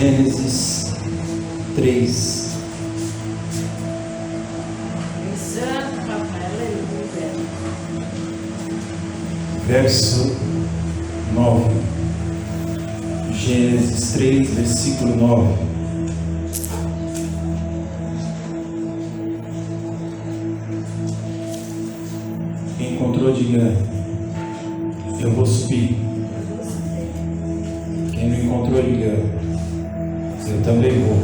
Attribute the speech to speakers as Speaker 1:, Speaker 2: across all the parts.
Speaker 1: Gênesis 3.
Speaker 2: Exato, papai, aleluia.
Speaker 1: Verso 9. Gênesis 3, versículo 9. Quem encontrou, diga: eu vou subir. Quem não encontrou, diga: eu também vou.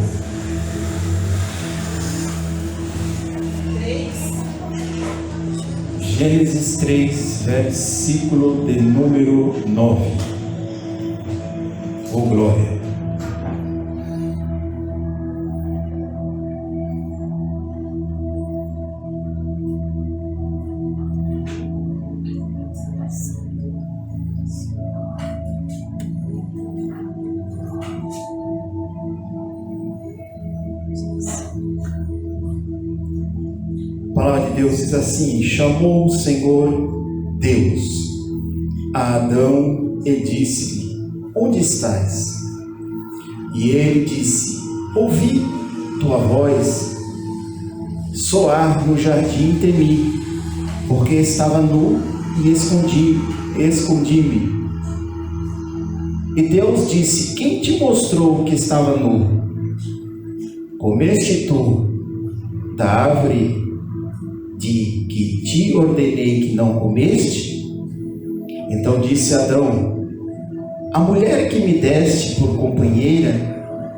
Speaker 2: 3.
Speaker 1: Gênesis 3, versículo de número 9. Oh, glória! A palavra de Deus diz assim: chamou o Senhor Deus a Adão e disse-lhe: onde estás? E ele disse: ouvi tua voz soar no jardim e temi, porque estava nu e escondi-me. E Deus disse: quem te mostrou que estava nu? Comeste tu da árvore de que te ordenei que não comeste? Então disse Adão: a mulher que me deste por companheira,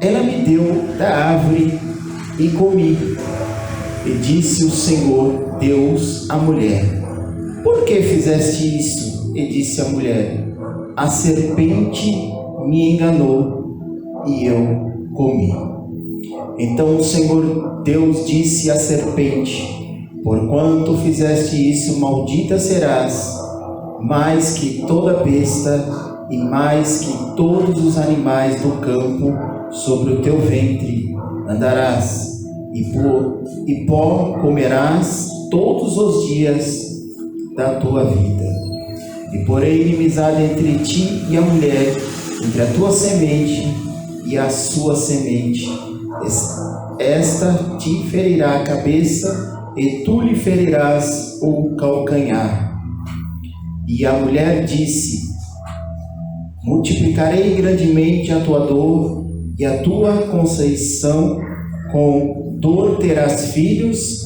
Speaker 1: ela me deu da árvore e comi. E disse o Senhor Deus à mulher: por que fizeste isso? E disse a mulher: a serpente me enganou e eu comi. Então o Senhor Deus disse à serpente: porquanto fizeste isso, maldita serás, mais que toda besta e mais que todos os animais do campo. Sobre o teu ventre andarás, e pó comerás todos os dias da tua vida. E porém inimizade entre ti e a mulher, entre a tua semente e a sua semente. Esta te ferirá a cabeça, e tu lhe ferirás o calcanhar. E a mulher disse: multiplicarei grandemente a tua dor e a tua conceição, com dor terás filhos,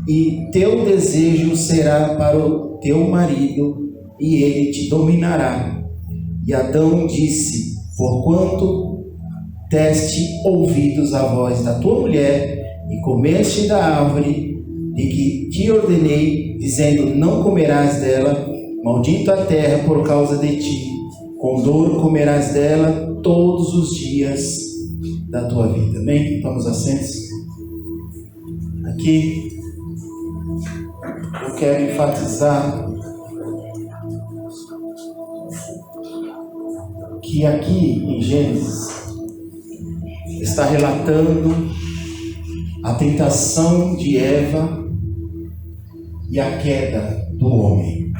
Speaker 1: e teu desejo será para o teu marido, e ele te dominará. E Adão disse: porquanto deste ouvidos à voz da tua mulher, e comeste da árvore de que te ordenei, dizendo: não comerás dela, maldita a terra por causa de ti, com dor comerás dela todos os dias da tua vida. Amém? Vamos assentos. Aqui eu quero enfatizar que aqui em Gênesis está relatando a tentação de Eva e a queda do homem.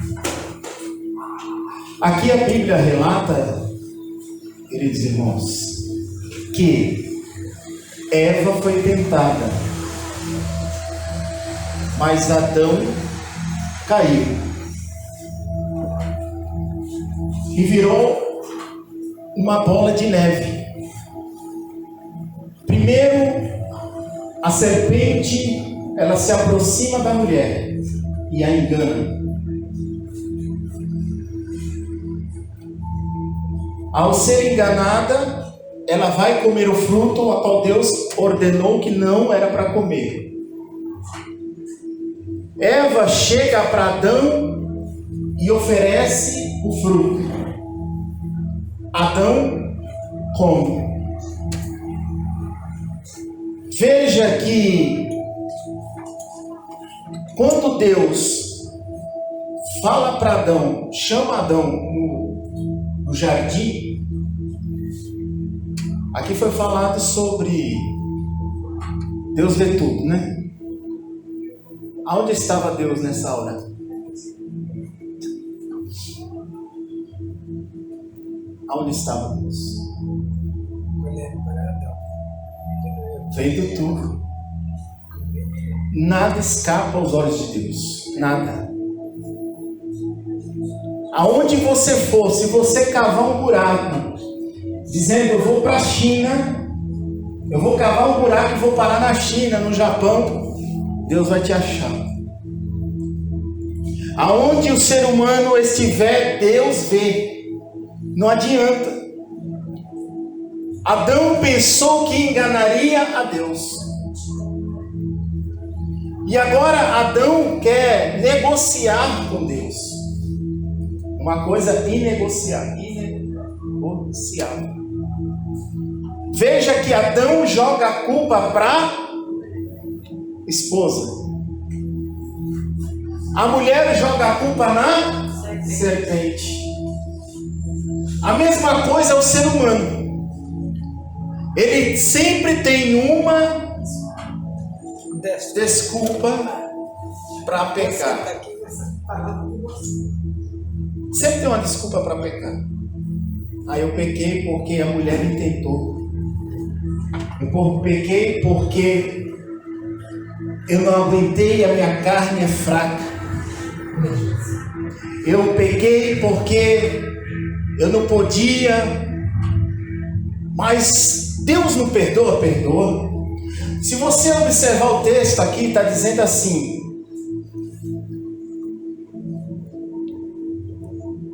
Speaker 1: Aqui a Bíblia relata, queridos irmãos, que Eva foi tentada, mas Adão caiu e virou uma bola de neve. Primeiro, a serpente, ela se aproxima da mulher e a engana. Ao ser enganada, ela vai comer o fruto a qual Deus ordenou que não era para comer. Eva chega para Adão e oferece o fruto. Adão come. Veja que quando Deus fala para Adão, chama Adão no jardim, aqui foi falado sobre Deus vê tudo, né? Aonde estava Deus nessa hora? Aonde estava Deus? Feito tudo. Nada escapa aos olhos de Deus. Nada. Aonde você for, se você cavar um buraco, dizendo eu vou para a China, eu vou cavar um buraco e vou parar na China, no Japão, Deus vai te achar. Aonde o ser humano estiver, Deus vê. Não adianta. Adão pensou que enganaria a Deus. E agora Adão quer negociar com Deus. Uma coisa inegociável. Veja que Adão joga a culpa para a esposa. A mulher joga a culpa na serpente. A mesma coisa é o ser humano. Ele sempre tem uma desculpa para pecar. Sempre tem uma desculpa para pecar. Aí eu pequei porque a mulher me tentou. Eu pequei porque eu não aguentei, a minha carne é fraca. Eu pequei porque eu não podia. Mas Deus não perdoa? Perdoa. Se você observar o texto aqui, está dizendo assim: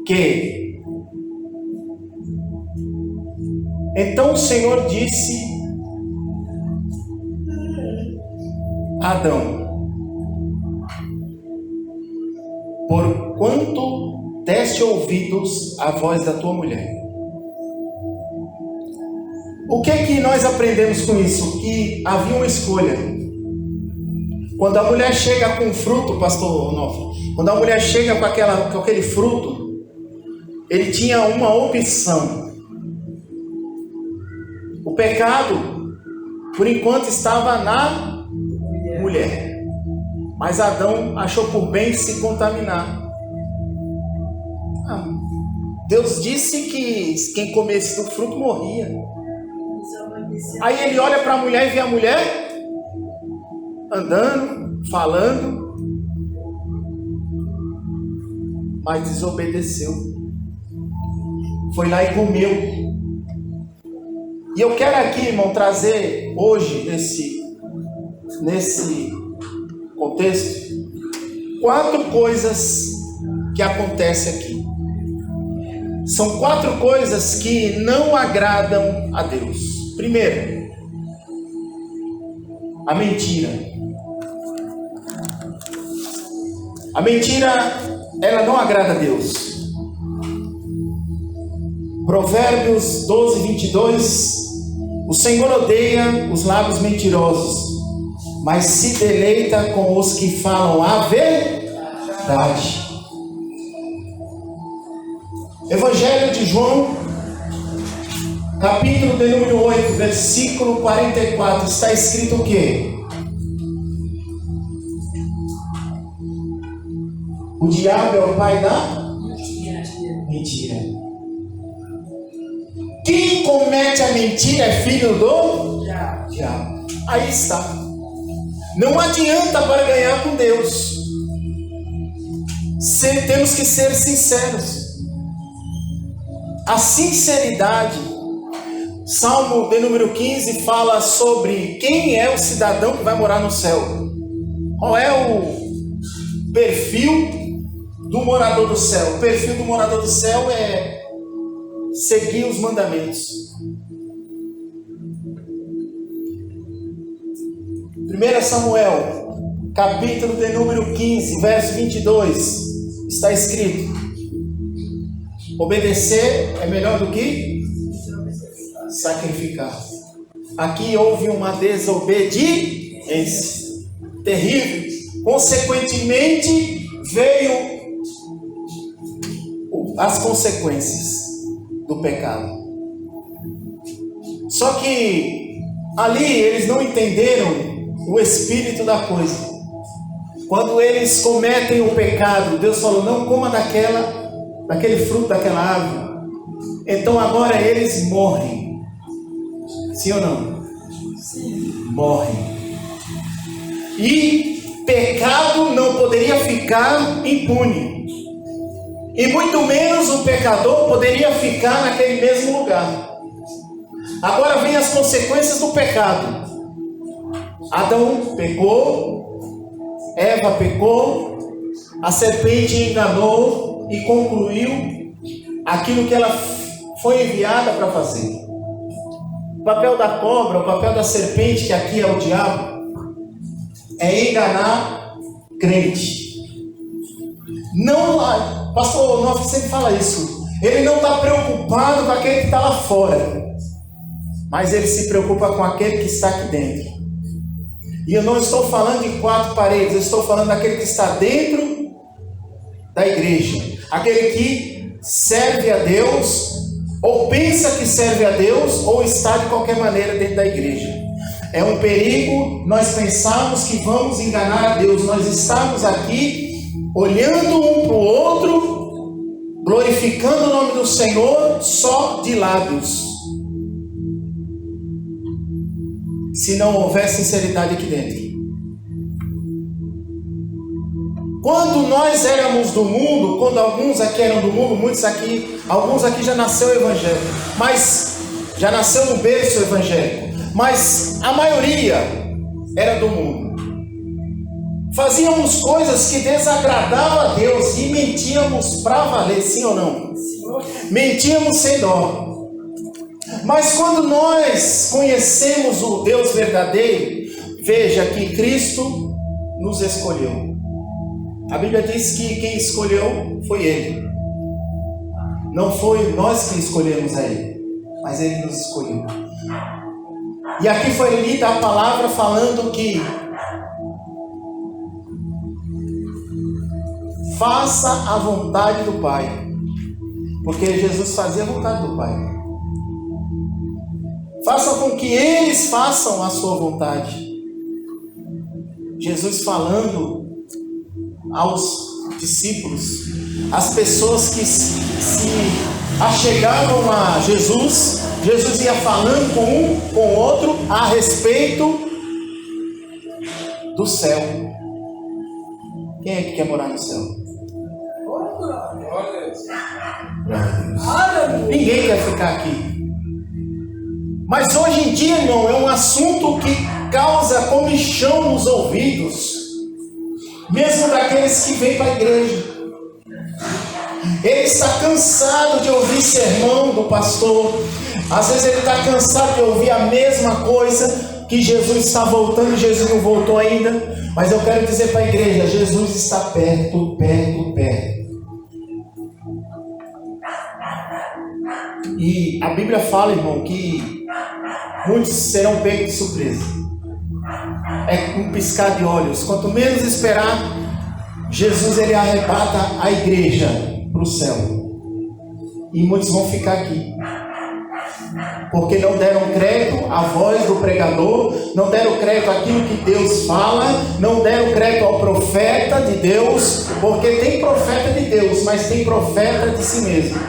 Speaker 1: que então o Senhor disse a Adão: porquanto deste ouvidos à voz da tua mulher. O que é que nós aprendemos com isso? Que havia uma escolha. Quando a mulher chega com fruto, pastor Onofre, quando a mulher chega com aquele fruto, ele tinha uma opção. O pecado, por enquanto, estava na mulher. Mas Adão achou por bem se contaminar. Deus disse que quem comesse do fruto morria. Aí ele olha para a mulher e vê a mulher andando, falando, mas desobedeceu. Foi lá e comeu. E eu quero aqui, irmão, trazer hoje, nesse contexto, 4 coisas que acontecem aqui. São 4 coisas que não agradam a Deus. Primeiro, a mentira. A mentira, ela não agrada a Deus. Provérbios 12, 22. O Senhor odeia os lábios mentirosos, mas se deleita com os que falam a verdade. Evangelho de João, capítulo de número 8, versículo 44, está escrito o quê? O diabo é o pai da mentira. Quem comete a mentira é filho do diabo. Aí está. Não adianta para ganhar com Deus. Temos que ser sinceros. A sinceridade, Salmo de número 15 fala sobre quem é o cidadão que vai morar no céu. Qual é o perfil do morador do céu? O perfil do morador do céu é seguir os mandamentos. 1 Samuel, capítulo de número 15, verso 22, está escrito: obedecer é melhor do que sacrificar. Aqui houve uma desobediência terrível. Consequentemente, veio as consequências do pecado. Só que ali eles não entenderam o espírito da coisa. Quando eles cometem o pecado, Deus falou: não coma daquele fruto daquela árvore. Então agora eles morrem. Sim ou não?
Speaker 2: Sim.
Speaker 1: Morrem. E pecado não poderia ficar impune. E muito menos o pecador poderia ficar naquele mesmo lugar. Agora vem as consequências do pecado. Adão pecou, Eva pecou, a serpente enganou e concluiu aquilo que ela foi enviada para fazer. O papel da cobra, o papel da serpente, que aqui é o diabo, é enganar crente. Não, pastor, nós sempre fala isso. Ele não está preocupado com aquele que está lá fora, mas ele se preocupa com aquele que está aqui dentro. E eu não estou falando de 4 paredes, eu estou falando daquele que está dentro da igreja, aquele que serve a Deus, ou pensa que serve a Deus, ou está de qualquer maneira dentro da igreja. É um perigo nós pensarmos que vamos enganar a Deus. Nós estamos aqui olhando um para o outro, glorificando o nome do Senhor só de lábios. Se não houver sinceridade aqui dentro. Quando nós éramos do mundo, quando alguns aqui eram do mundo, alguns aqui já nasceu evangélico, mas já nasceu no berço evangélico, mas a maioria era do mundo. Fazíamos coisas que desagradavam a Deus e mentíamos para valer, sim ou não? Mentíamos sem dó. Mas quando nós conhecemos o Deus verdadeiro, veja que Cristo nos escolheu. A Bíblia diz que quem escolheu foi Ele. Não foi nós que escolhemos a Ele, mas Ele nos escolheu. E aqui foi lida a palavra falando que faça a vontade do Pai, porque Jesus fazia a vontade do Pai. Faça com que eles façam a sua vontade. Jesus falando aos discípulos, as pessoas que se achegavam a Jesus, Jesus ia falando com um, com o outro, a respeito do céu. Quem é que quer morar no céu? Ninguém quer ficar aqui. Mas hoje em dia, irmão, é um assunto que causa comichão nos ouvidos, mesmo daqueles que vêm para a igreja. Ele está cansado de ouvir sermão do pastor. Às vezes ele está cansado de ouvir a mesma coisa, que Jesus está voltando, Jesus não voltou ainda. Mas eu quero dizer para a igreja, Jesus está perto, perto, perto. E a Bíblia fala, irmão, que muitos serão pegos de surpresa. É um piscar de olhos. Quanto menos esperar, Jesus ele arrebata a igreja para o céu. E muitos vão ficar aqui, porque não deram crédito à voz do pregador, não deram crédito àquilo que Deus fala, não deram crédito ao profeta de Deus, porque tem profeta de Deus, mas tem profeta de si mesmo.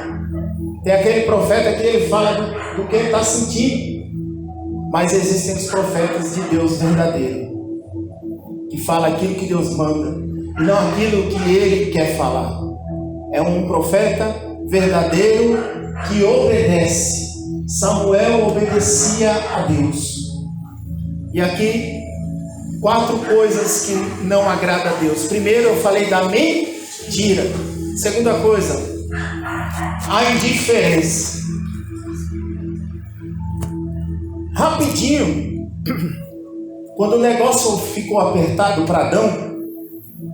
Speaker 1: Tem aquele profeta que ele fala do que ele está sentindo. Mas existem os profetas de Deus verdadeiro, que fala aquilo que Deus manda, e não aquilo que ele quer falar. É um profeta verdadeiro que obedece. Samuel obedecia a Deus. E aqui, 4 coisas que não agradam a Deus. Primeiro, eu falei da mentira. Segunda coisa, a indiferença. Rapidinho, quando o negócio ficou apertado para Adão,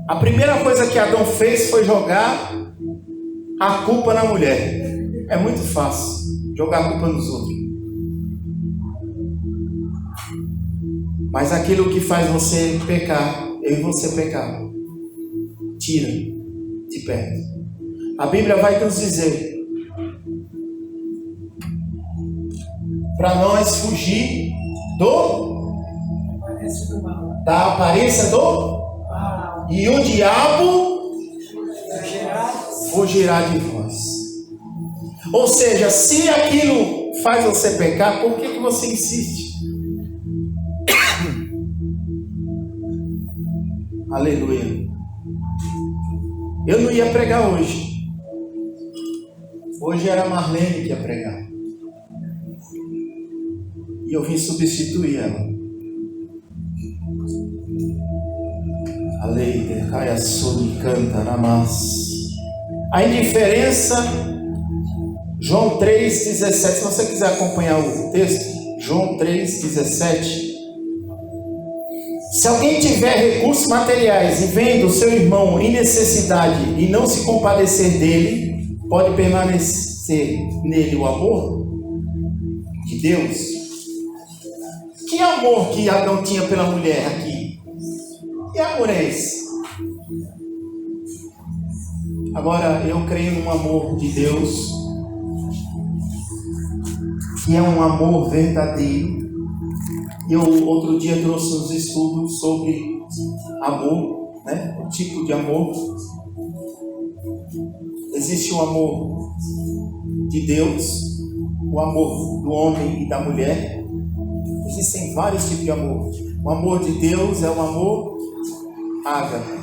Speaker 1: a primeira coisa que Adão fez foi jogar a culpa na mulher. É muito fácil jogar a culpa nos outros. Mas aquilo que faz você pecar, eu e você pecar, tira de perto. A Bíblia vai nos dizer para nós fugir da aparência do mal. E o diabo fugirá de vós. Ou seja, se aquilo faz você pecar, por que você insiste? Aleluia. Eu não ia pregar hoje. Hoje era a Marlene que ia pregar. E eu vim substituir ela. Aleluia. Caia sobre canta namás. A indiferença, João 3,17. Se você quiser acompanhar o texto, João 3,17. Se alguém tiver recursos materiais e vendo o seu irmão em necessidade e não se compadecer dele, pode permanecer nele o amor de Deus? Que amor que Adão tinha pela mulher aqui? Que amor é esse? Agora, eu creio no amor de Deus, que é um amor verdadeiro. Eu outro dia trouxe uns estudos sobre amor, né? O tipo de amor. Existe o amor de Deus, o amor do homem e da mulher. Existem vários tipos de amor. O amor de Deus é o amor ágape.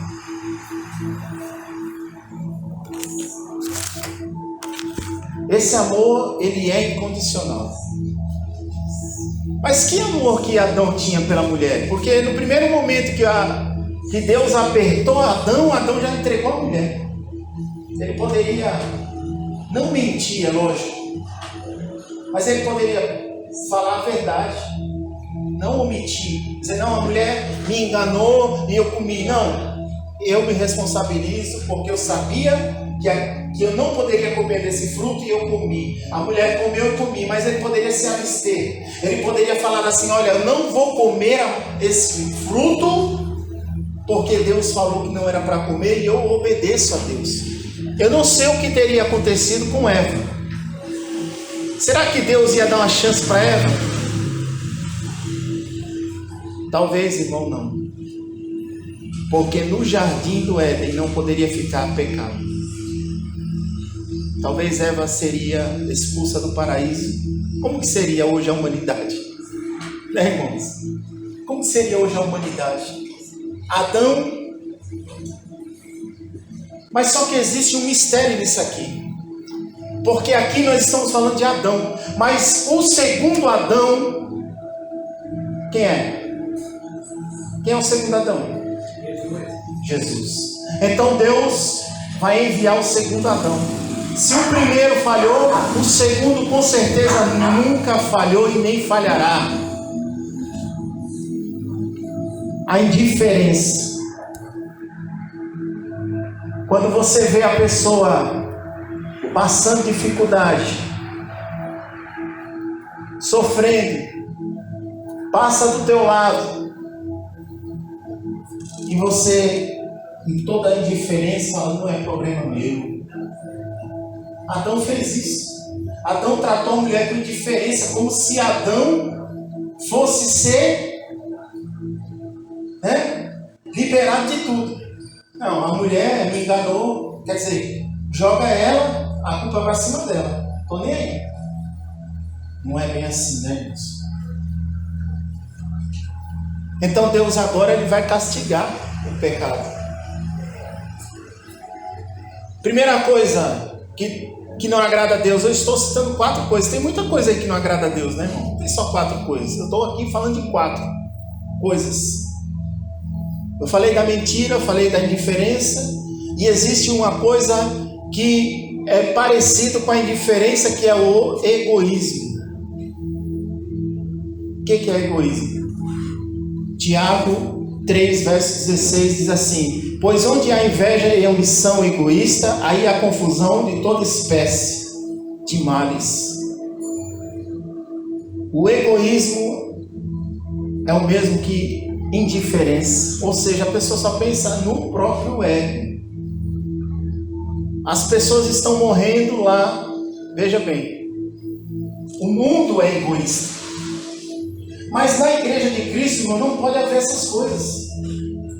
Speaker 1: Esse amor, ele é incondicional. Mas que amor que Adão tinha pela mulher? Porque no primeiro momento que Deus apertou Adão, Adão já entregou a mulher. Ele poderia não mentir, é lógico, mas ele poderia falar a verdade, não omitir, dizer, não, a mulher me enganou e eu comi. Não, eu me responsabilizo porque eu sabia que eu não poderia comer desse fruto e eu comi. A mulher comeu e eu comi, mas ele poderia se abster. Ele poderia falar assim, olha, eu não vou comer esse fruto porque Deus falou que não era para comer e eu obedeço a Deus. Eu não sei o que teria acontecido com Eva. Será que Deus ia dar uma chance para Eva? Talvez, irmão, não. Porque no jardim do Éden não poderia ficar pecado. Talvez Eva seria expulsa do paraíso. Como que seria hoje a humanidade? Né, irmãos? Como seria hoje a humanidade? Adão. Mas só que existe um mistério nisso aqui. Porque aqui nós estamos falando de Adão. Mas o segundo Adão, quem é? Quem é o segundo Adão? Jesus. Então Deus vai enviar o segundo Adão. Se o primeiro falhou, o segundo com certeza nunca falhou e nem falhará. A indiferença. Quando você vê a pessoa passando dificuldade, sofrendo, passa do teu lado, e você, em toda a indiferença, fala, não é problema meu. Adão fez isso. Adão tratou a mulher com indiferença, como se Adão fosse ser, liberado de tudo. Não, a mulher me enganou, quer dizer, joga ela, a culpa vai cima dela. Tô nem aí. Não é bem assim, né, irmãos? Então Deus agora ele vai castigar o pecado. Primeira coisa que não agrada a Deus, eu estou citando 4 coisas. Tem muita coisa aí que não agrada a Deus, né, irmão? Não tem só 4 coisas. Eu estou aqui falando de 4 coisas. Eu falei da mentira, eu falei da indiferença, e existe uma coisa que é parecido com a indiferença, que é o egoísmo. O que é egoísmo? Tiago 3, verso 16 diz assim: pois onde há inveja e ambição egoísta, aí há confusão de toda espécie de males. O egoísmo é o mesmo que indiferença, ou seja, a pessoa só pensa no próprio ego. As pessoas estão morrendo lá, veja bem, o mundo é egoísta, mas na igreja de Cristo, irmão, não pode haver essas coisas,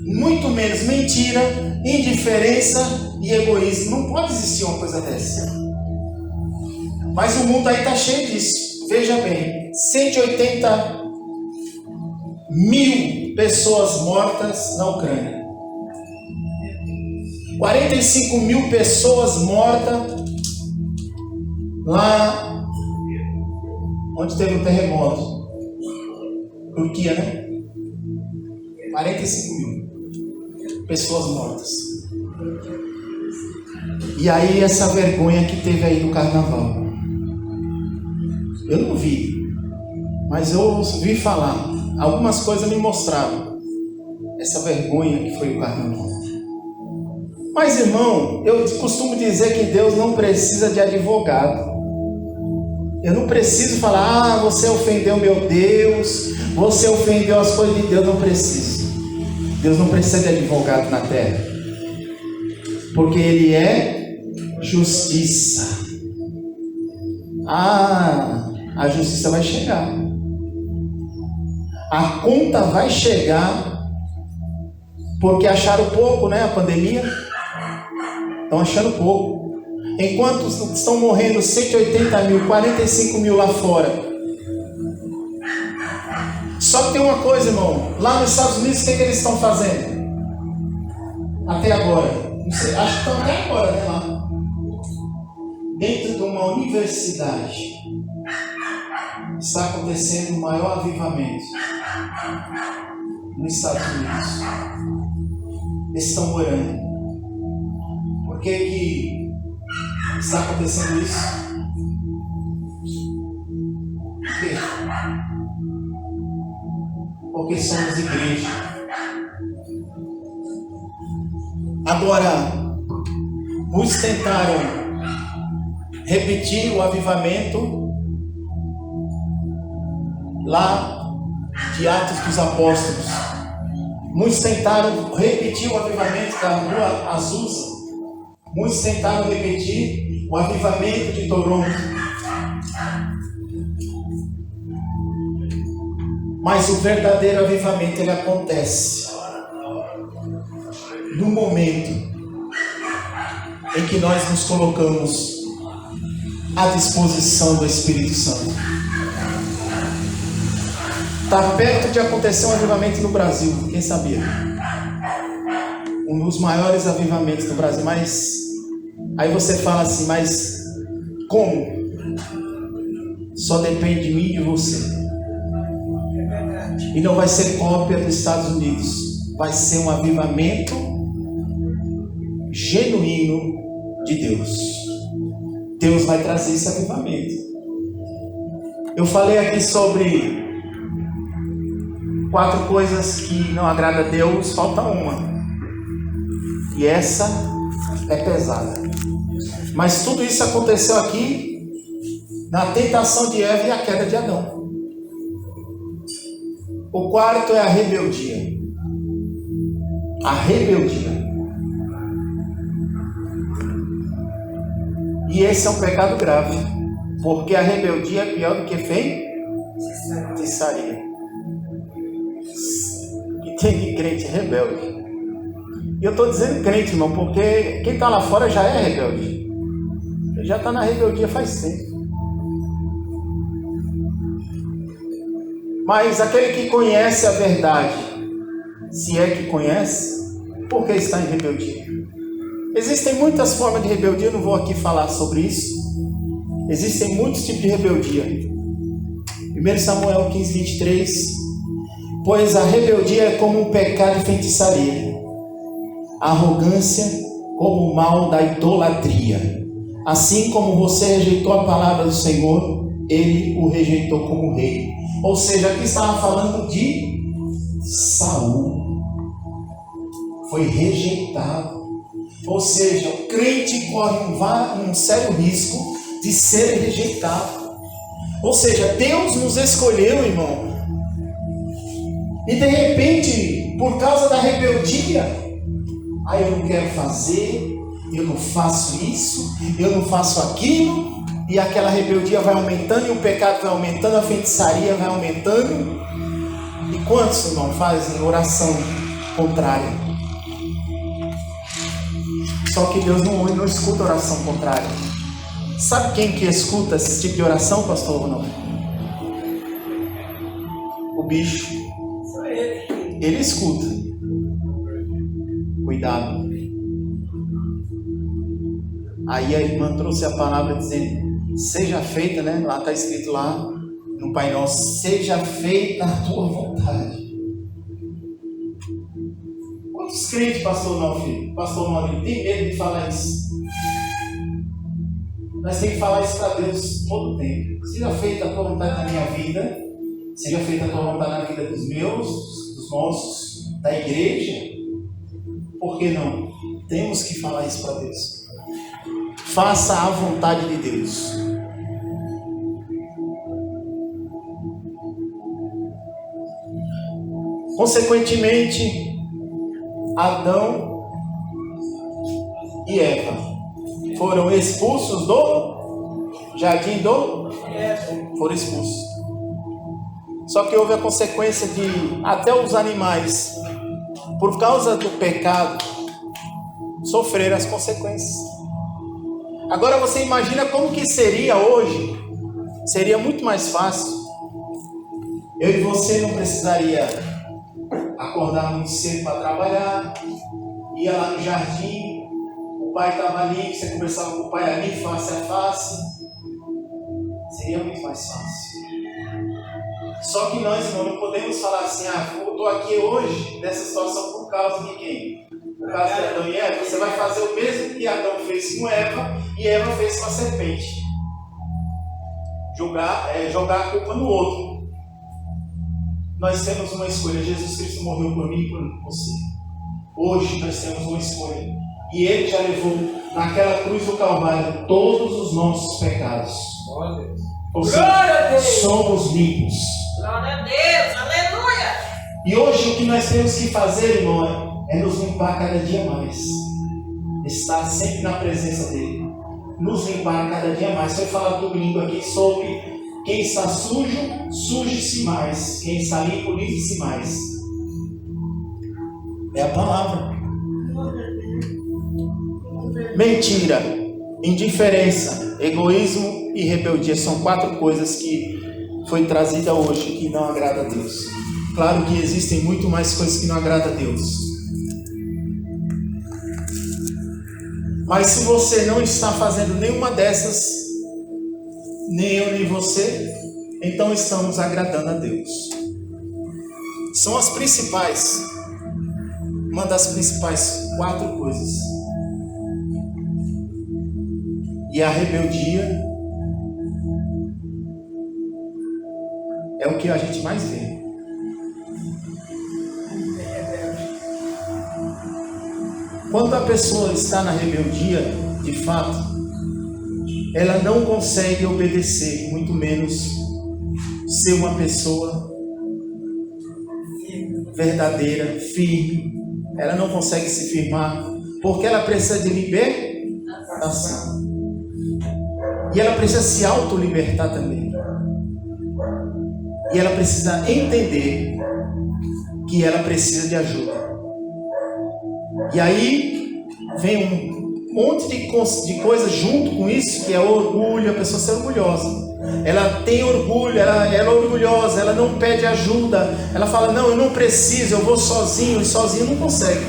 Speaker 1: muito menos mentira, indiferença e egoísmo. Não pode existir uma coisa dessa, mas o mundo aí está cheio disso. veja bem, 180 mil pessoas mortas na Ucrânia. 45 mil pessoas mortas lá onde teve o terremoto. Turquia, né? 45 mil pessoas mortas. E aí essa vergonha que teve aí no carnaval. Eu não vi, mas eu ouvi falar. Algumas coisas me mostraram essa vergonha que foi o carnaval. Mas, irmão, eu costumo dizer que Deus não precisa de advogado. Eu não preciso falar, você ofendeu meu Deus, você ofendeu as coisas de Deus. Não precisa. Deus não precisa de advogado na terra, porque Ele é justiça. A justiça vai chegar. A conta vai chegar, porque acharam pouco, né? A pandemia. Estão achando pouco. Enquanto estão morrendo 180 mil, 45 mil lá fora. Só que tem uma coisa, irmão. Lá nos Estados Unidos, o que eles estão fazendo? Até agora. Não sei, acho que estão até agora, né? Lá. Dentro de uma universidade está acontecendo o maior avivamento nos Estados Unidos. Eles estão orando. Por que está acontecendo isso? Por quê? Porque somos igreja. Agora, muitos tentaram repetir o avivamento lá de Atos dos Apóstolos. Muitos tentaram repetir o avivamento da Rua Azusa. Muitos tentaram repetir o avivamento de Toronto. Mas o verdadeiro avivamento, ele acontece no momento em que nós nos colocamos à disposição do Espírito Santo. Está perto de acontecer um avivamento no Brasil, quem sabia? Um dos maiores avivamentos do Brasil, mas aí você fala assim, mas como? Só depende de mim e de você. E não vai ser cópia dos Estados Unidos, vai ser um avivamento genuíno de Deus. Deus vai trazer esse avivamento. Eu falei aqui sobre 4 coisas que não agradam a Deus, falta uma. E essa é pesada. Mas tudo isso aconteceu aqui na tentação de Eva e a queda de Adão. O quarto é a rebeldia. A rebeldia. E esse é um pecado grave, porque a rebeldia é pior do que feitiçaria. E tem de crente rebelde. E eu estou dizendo crente, irmão, porque quem está lá fora já é rebelde. Ele já está na rebeldia faz tempo. Mas aquele que conhece a verdade, se é que conhece, por que está em rebeldia? Existem muitas formas de rebeldia, eu não vou aqui falar sobre isso. Existem muitos tipos de rebeldia. 1 Samuel 15, 23. Pois a rebeldia é como um pecado de feitiçaria, a arrogância como o mal da idolatria. Assim como você rejeitou a palavra do Senhor, ele o rejeitou como rei. Ou seja, aqui estava falando de Saul. Foi rejeitado. Ou seja, o crente corre um sério risco de ser rejeitado. Ou seja, Deus nos escolheu, irmão. E de repente, por causa da rebeldia, eu não quero fazer, eu não faço isso, eu não faço aquilo. E aquela rebeldia vai aumentando, e o pecado vai aumentando, a feitiçaria vai aumentando. E quantos, irmão, fazem oração contrária? Só que Deus não escuta oração contrária. Sabe quem que escuta esse tipo de oração, pastor? Não? bicho, ele escuta. Cuidado. Aí a irmã trouxe a palavra dizendo, seja feita, né? Lá está escrito lá no Pai Nosso, seja feita a tua vontade. Quantos crentes, pastor Nalfi, pastor Maurício, tem medo de falar isso? Nós temos que falar isso para Deus todo o tempo. Seja feita a tua vontade na minha vida, seja feita a tua vontade na vida dos meus, dos nossos, da igreja. Por que não? Temos que falar isso para Deus. Faça a vontade de Deus. Consequentemente, Adão e Eva foram expulsos do jardim foram expulsos. Só que houve a consequência de até os animais, por causa do pecado, sofrer as consequências. Agora você imagina como que seria hoje. Seria muito mais fácil. Eu e você não precisaria acordar muito cedo para trabalhar, ia lá no jardim, o pai estava ali, você conversava com o pai ali, face a face. Seria muito mais fácil. Só que nós, irmão, não podemos falar assim, eu estou aqui hoje nessa situação por causa de quem? Por causa de Adão e Eva. Você vai fazer o mesmo que Adão fez com Eva e Eva fez com a serpente. Jogar a culpa no outro. Nós temos uma escolha. Jesus Cristo morreu por mim e por você. Hoje nós temos uma escolha. E Ele já levou naquela cruz do Calvário todos os nossos pecados. Ou seja, somos limpos.
Speaker 2: Glória a Deus, aleluia!
Speaker 1: E hoje o que nós temos que fazer, irmão, é nos limpar cada dia mais. Estar sempre na presença dEle. Nos limpar cada dia mais. Foi falado domingo aqui sobre quem está sujo, suje-se mais. Quem está limpo, limpe-se mais. É a palavra. Mentira, indiferença, egoísmo e rebeldia são 4 coisas que foi trazida hoje que não agrada a Deus. Claro que existem muito mais coisas que não agradam a Deus. Mas se você não está fazendo nenhuma dessas, nem eu nem você, então estamos agradando a Deus. São as principais, uma das principais 4 coisas. E a rebeldia é o que a gente mais vê. Quando a pessoa está na rebeldia, de fato, ela não consegue obedecer, muito menos ser uma pessoa verdadeira, firme. Ela não consegue se firmar, porque ela precisa de libertação. E ela precisa se autolibertar também. E ela precisa entender que ela precisa de ajuda. E aí vem um monte de coisa junto com isso, que é orgulho, a pessoa ser orgulhosa. Ela tem orgulho, ela é orgulhosa, ela não pede ajuda. Ela fala, não, eu não preciso, eu vou sozinho. E sozinho não consegue.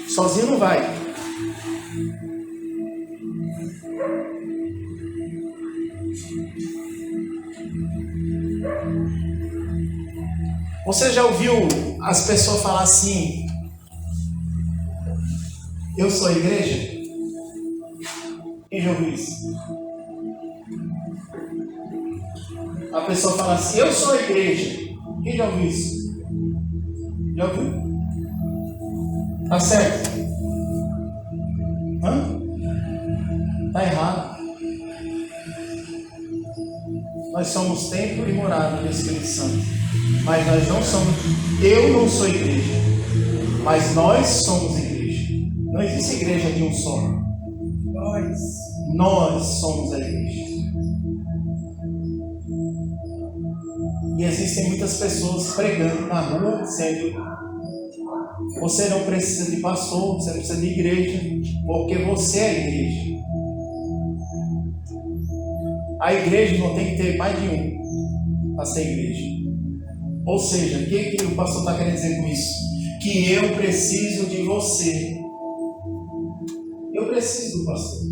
Speaker 1: Sozinho não vai. Você já ouviu as pessoas falar assim, eu sou a igreja? Quem já ouviu isso? A pessoa fala assim, eu sou a igreja. Quem já ouviu isso? Já ouviu? Tá certo? Tá errado. Nós somos templo e morada do Espírito Santo. Mas nós não somos, eu não sou igreja, mas nós somos igreja. Não existe igreja de um só. Nós somos a igreja. E existem muitas pessoas pregando na rua, dizendo, você não precisa de pastor, você não precisa de igreja, porque você é a igreja. A igreja não tem que ter mais de um para ser igreja. Ou seja, o que o pastor está querendo dizer com isso? Que eu preciso de você. Eu preciso do pastor.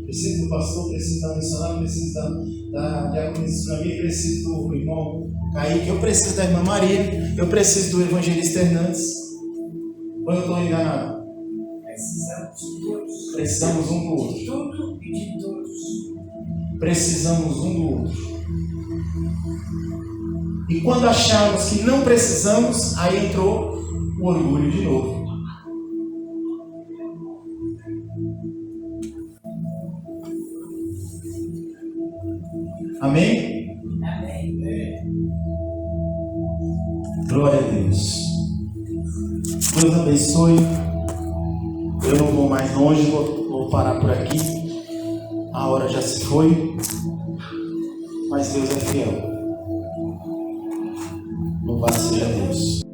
Speaker 1: Preciso do pastor, preciso da missionária, preciso da diaconisa para mim, preciso do irmão Kaique, eu preciso da irmã Maria, eu preciso do evangelista Hernandes. Quando eu estou enganado?
Speaker 2: Precisamos de todos.
Speaker 1: Precisamos um do outro.
Speaker 2: De tudo e de todos.
Speaker 1: Precisamos um do outro. E quando acharmos que não precisamos, aí entrou o orgulho de novo. Amém?
Speaker 2: Amém.
Speaker 1: Glória a Deus. Deus abençoe. Eu não vou mais longe, vou parar por aqui. A hora já se foi. Mas Deus é fiel. Louvado seja Deus.